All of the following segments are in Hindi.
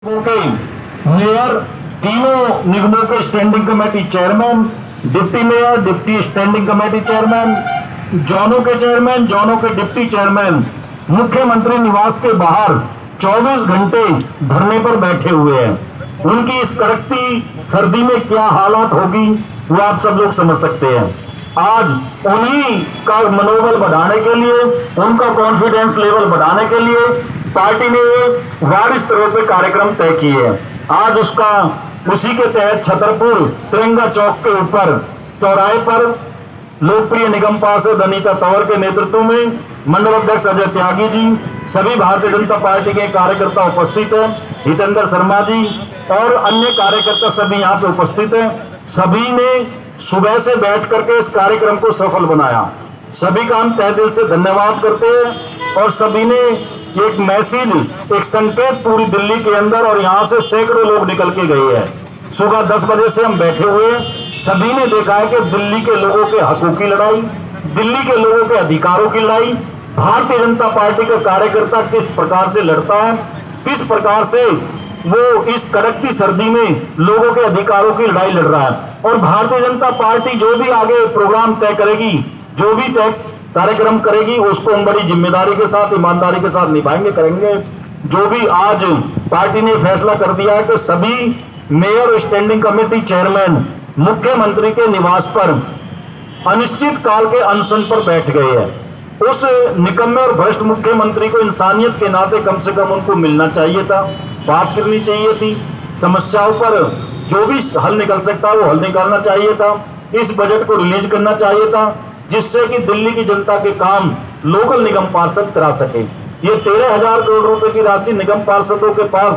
के मेयर, तीनों निगमों के standing committee chairman, deputy mayor, deputy standing committee chairman, जोनों के चेयरमैन, जोनों के डिप्टी चेयरमैन मुख्यमंत्री निवास के बाहर 24 घंटे धरने पर बैठे हुए हैं। उनकी इस कड़कती सर्दी में क्या हालात होगी वो आप सब लोग समझ सकते हैं। आज उन्हीं का मनोबल बढ़ाने के लिए, उनका कॉन्फिडेंस लेवल बढ़ाने के लिए पार्टी ने वार्ड स्तरों पे कार्यक्रम तय किए हैं। आज उसी के तहत छतरपुर तिरंगा चौक के ऊपर चौराहे पर लोकप्रिय निगम पार्षद अनीता तंवर के नेतृत्व में मंडल अध्यक्ष अजय त्यागी जी, सभी भारतीय जनता पार्टी के कार्यकर्ता उपस्थित हैं, हितेंद्र शर्मा जी और अन्य कार्यकर्ता सभी यहाँ पे उपस्थित हैं। सभी ने सुबह से बैठ करके इस कार्यक्रम को सफल बनाया। सभी का हम तहे दिल से धन्यवाद करते हैं और सभी ने एक मैसेज, एक संकेत पूरी दिल्ली के अंदर और यहाँ से सैकड़ों लोग निकल के गए हैं। सुबह 10 बजे से हम बैठे हुए हैं। सभी ने देखा है कि दिल्ली के लोगों के हकों की लड़ाई, दिल्ली के लोगों के अधिकारों की लड़ाई, भारतीय जनता पार्टी का कार्यकर्ता किस प्रकार से लड़ता है, किस प्रकार से वो इस कड़कती सर्दी में लोगों के अधिकारों की लड़ाई लड़ रहा है। और भारतीय जनता पार्टी जो भी आगे प्रोग्राम तय करेगी, जो भी तय कार्यक्रम करेगी, उसको हम बड़ी जिम्मेदारी के साथ, ईमानदारी के साथ निभाएंगे, करेंगे। जो भी आज पार्टी ने फैसला कर दिया है कि सभी मेयर और स्टैंडिंग कमेटी चेयरमैन मुख्यमंत्री के निवास पर अनिश्चित काल के अनशन पर बैठ गए हैं। उस निकम्मे और भ्रष्ट मुख्यमंत्री को इंसानियत के नाते कम से कम उनको मिलना चाहिए था, बात करनी चाहिए थी, समस्याओं पर जो भी हल निकल सकता वो हल निकालना चाहिए था, इस बजट को रिलीज करना चाहिए था जिससे कि दिल्ली की जनता के काम लोकल निगम पार्षद करा सके। ये 13,000 करोड़ रुपए की राशि निगम पार्षदों के पास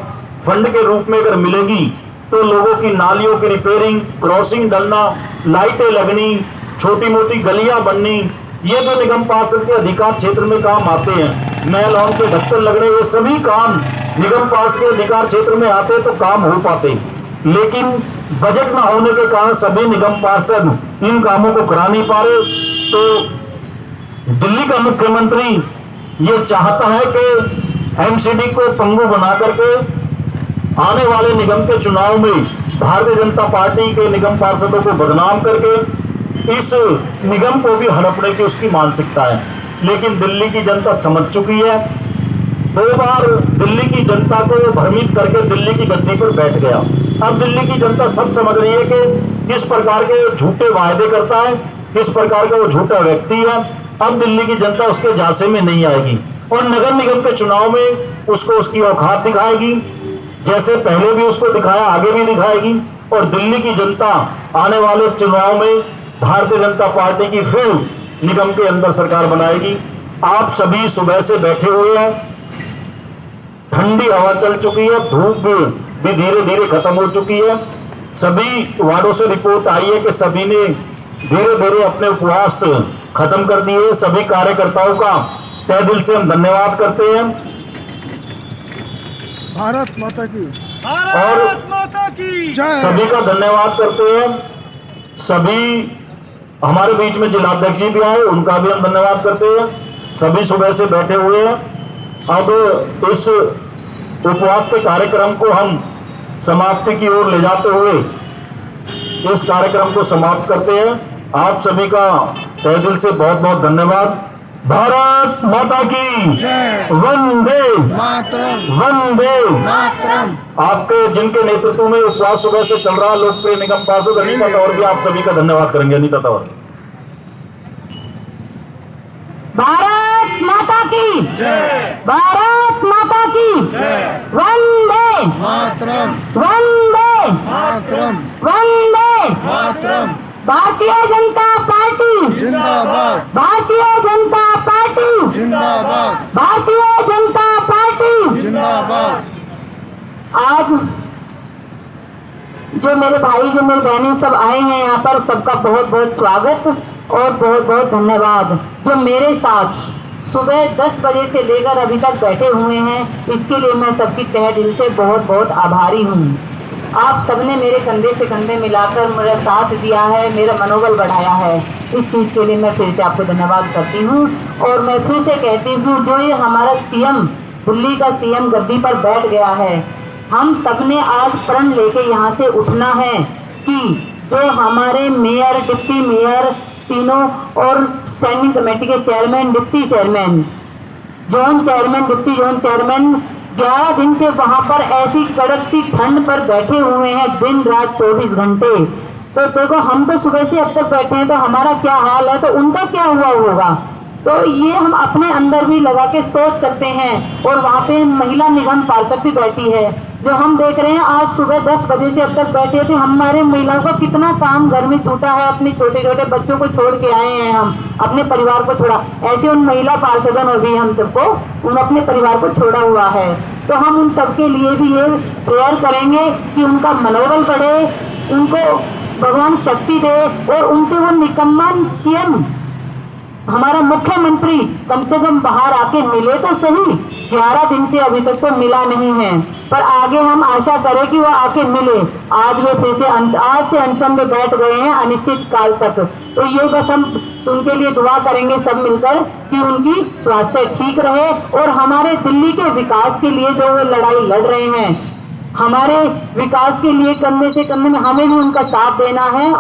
फंड के रूप में अगर मिलेगी तो लोगों की नालियों की रिपेयरिंग, क्रॉसिंग डलना, लाइटें लगनी, छोटी मोटी गलियां बननी, ये जो निगम पार्षद के अधिकार क्षेत्र में काम आते हैं, महल हॉल के ढक्कन लगने, ये सभी काम निगम पार्षद के अधिकार क्षेत्र में आते तो काम हो पाते। लेकिन बजट न होने के कारण सभी निगम पार्षद इन कामों को करा नहीं पा रहे। तो दिल्ली का मुख्यमंत्री ये चाहता है कि एमसीडी को पंगु बना करके आने वाले निगम के चुनाव में भारतीय जनता पार्टी के निगम पार्षदों को बदनाम करके इस निगम को भी हड़पने की उसकी मानसिकता है। लेकिन दिल्ली की जनता समझ चुकी है। 2 बार दिल्ली की जनता को भ्रमित करके दिल्ली की गद्दी पर बैठ गया। अब दिल्ली की जनता सब समझ रही है कि किस प्रकार के झूठे वायदे करता है, किस प्रकार का वो झूठा व्यक्ति है। अब दिल्ली की जनता उसके झांसे में नहीं आएगी और नगर निगम के चुनाव में उसको उसकी औकात दिखाएगी, जैसे पहले भी उसको दिखाया, आगे भी दिखाएगी। और दिल्ली की जनता आने वाले चुनाव में भारतीय जनता पार्टी की फिर निगम के अंदर सरकार बनाएगी। आप सभी सुबह से बैठे हुए हैं, ठंडी हवा चल चुकी है, धूप भी धीरे धीरे खत्म हो चुकी है। सभी वार्डों से रिपोर्ट आई है कि सभी ने धीरे धीरे अपने उपवास खत्म कर दिए। सभी कार्यकर्ताओं का तहे दिल से हम धन्यवाद करते हैं। भारत माता की भारत माता की जय। सभी का धन्यवाद करते हैं। सभी हमारे बीच में जिलाध्यक्ष जी भी आए, उनका भी हम धन्यवाद करते हैं। सभी सुबह से बैठे हुए हैं। अब इस उपवास के कार्यक्रम को हम समाप्ति की ओर ले जाते हुए इस कार्यक्रम को समाप्त करते हैं। आप सभी का तहे दिल से बहुत बहुत धन्यवाद। भारत माता की वंदे मातरम, वंदे मातरम। आपके जिनके नेतृत्व में उपवास सुबह से चल रहा है, लोकप्रिय निगम पार्षद अनीता तंवर भी आप सभी का धन्यवाद करेंगे। अनीता तंवर। भारत माता की जय, भारत माता की जय। वंदे मातरम, वंदे मातरम, वंदे मातरम। भारतीय जनता पार्टी जिंदाबाद, भारतीय जनता पार्टी जिंदाबाद, भारतीय जनता पार्टी। जिंदाबाद। आज जो मेरे भाई, जो मेरी बहनें सब आए हैं यहाँ पर, सबका बहुत बहुत स्वागत और बहुत बहुत धन्यवाद। जो मेरे साथ सुबह 10 बजे से लेकर अभी तक बैठे हुए हैं, इसके लिए मैं सबकी तहे दिल से बहुत बहुत आभारी हूँ। आप सबने मेरे कंधे से कंधे मिलाकर मेरा साथ दिया है, मेरा मनोबल बढ़ाया है। इस चीज़ के लिए मैं फिर से आपको धन्यवाद करती हूँ। और मैं फिर से कहती हूँ, जो ये हमारा सीएम, दिल्ली का सीएम गद्दी पर बैठ गया है, हम सबने आज प्रण लेके यहाँ से उठना है कि जो हमारे मेयर, डिप्टी मेयर तीनों और स्टैंडिंग कमेटी के chairman, deputy chairman, zone chairman, deputy zone chairman 11 दिन से वहां पर ऐसी कड़कती ठंड पर बैठे हुए हैं, दिन रात 24 घंटे। तो देखो, हम तो सुबह से अब तक बैठे हैं, तो हमारा क्या हाल है, तो उनका क्या हुआ होगा। तो ये हम अपने अंदर भी लगा के सोच सकते हैं। और वहाँ पे महिला निगम पार्षद भी बैठी है, जो हम देख रहे हैं आज सुबह 10 बजे से अब तक बैठे थे। हमारे महिलाओं का कितना काम घर में छूटा है, अपने छोटे छोटे बच्चों को छोड़ के आए हैं, हम अपने परिवार को छोड़ा। ऐसे उन महिला पार्षदों ने भी हम सबको, उन अपने परिवार को छोड़ा हुआ है। तो हम उन सबके लिए भी ये प्रेयर करेंगे कि उनका मनोबल बढ़े, उनको भगवान शक्ति दे, और उनसे वो निकम्मा सीएम हमारा मुख्यमंत्री कम से कम बाहर आके मिले तो सही। 11 दिन से अभी तक तो मिला नहीं है, पर आगे हम आशा करें कि वो आके मिले। आज वे फिर से आज से अनशन में बैठ गए हैं अनिश्चित काल तक। तो ये बस हम उनके लिए दुआ करेंगे सब मिलकर कि उनकी स्वास्थ्य ठीक रहे, और हमारे दिल्ली के विकास के लिए जो वो लड़ाई लड़ रहे हैं, हमारे विकास के लिए कंधे से कंधे में हमें भी उनका साथ देना है।